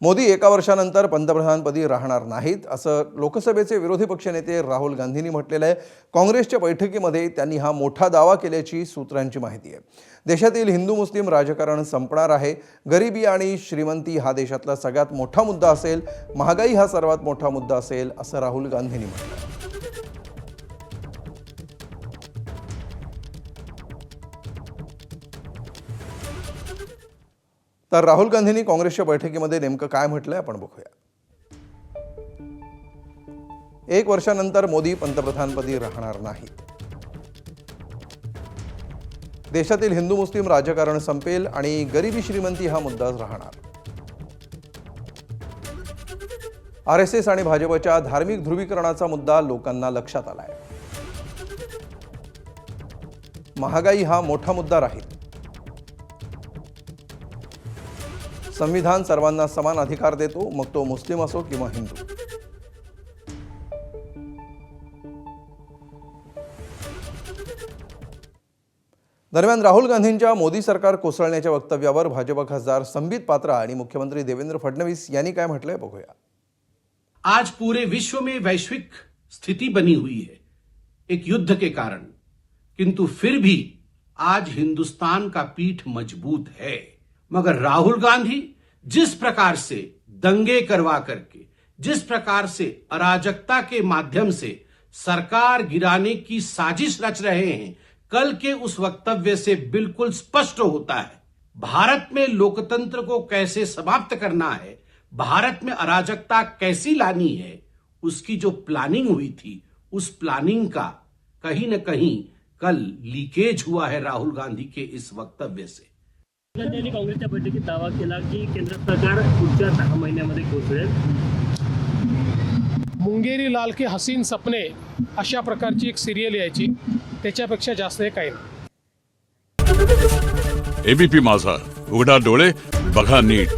मोदी एका वर्षानंतर पंतप्रधानपदी राहणार नाहीत असं लोकसभेचे विरोधी पक्षनेते राहुल गांधींनी म्हटलेलं आहे। काँग्रेसच्या बैठकीमध्ये त्यांनी हा मोठा दावा केल्याची सूत्रांची माहिती आहे। देशातील हिंदू मुस्लिम राजकारण संपणार आहे। गरिबी आणि श्रीमंती हा देशातला सगळ्यात मोठा मुद्दा असेल, महागाई हा सर्वात मोठा मुद्दा असेल असं राहुल गांधींनी म्हटलं। तर राहुल गांधींनी काँग्रेसच्या बैठकीमध्ये नेमकं काय म्हटलंय आपण बघूया। एक वर्षानंतर मोदी पंतप्रधानपदी राहणार नाहीत। देशातील हिंदू मुस्लिम राजकारण संपेल आणि गरिबी श्रीमंती हा मुद्दाच राहणार। आरएसएस आणि भाजपच्या धार्मिक ध्रुवीकरणाचा मुद्दा लोकांना लक्षात आलाय। महागाई हा मोठा मुद्दा राहील। संविधान सर्वांना समान अधिकार देतो, मग तो मुस्लिम असो किंवा हिंदू। दरम्यान राहुल गांधींच्या मोदी सरकार कोसळण्याच्या वक्तव्यावर भाजप खासदार संबित पात्रा आणि मुख्यमंत्री देवेंद्र फडणवीस यांनी काय म्हटलंय बघूया। आज पूरे विश्व में वैश्विक स्थिति बनी हुई है एक युद्ध के कारण, किंतु फिर भी आज हिंदुस्तान का पीठ मजबूत है। मगर राहुल गांधी जिस प्रकार से दंगे करवा करके, जिस प्रकार से अराजकता के माध्यम से सरकार गिराने की साजिश रच रहे हैं, कल के उस वक्तव्य से बिल्कुल स्पष्ट होता है भारत में लोकतंत्र को कैसे समाप्त करना है, भारत में अराजकता कैसी लानी है, उसकी जो प्लानिंग हुई थी उस प्लानिंग का कहीं न कहीं कल लीकेज हुआ है राहुल गांधी के इस वक्तव्य से। गांधी यांनी काँग्रेसच्या बैठकीत दावा केला की केंद्र सरकार पुढच्या 10 महिन्यामध्ये कोसळेल। मुंगेरी लाल के हसीन सपने अशा प्रकारची एक सिरियल यायची, त्याच्यापेक्षा जास्त हे काही नाही। एबीपी माझा, उघडा डोळे बघा नीट।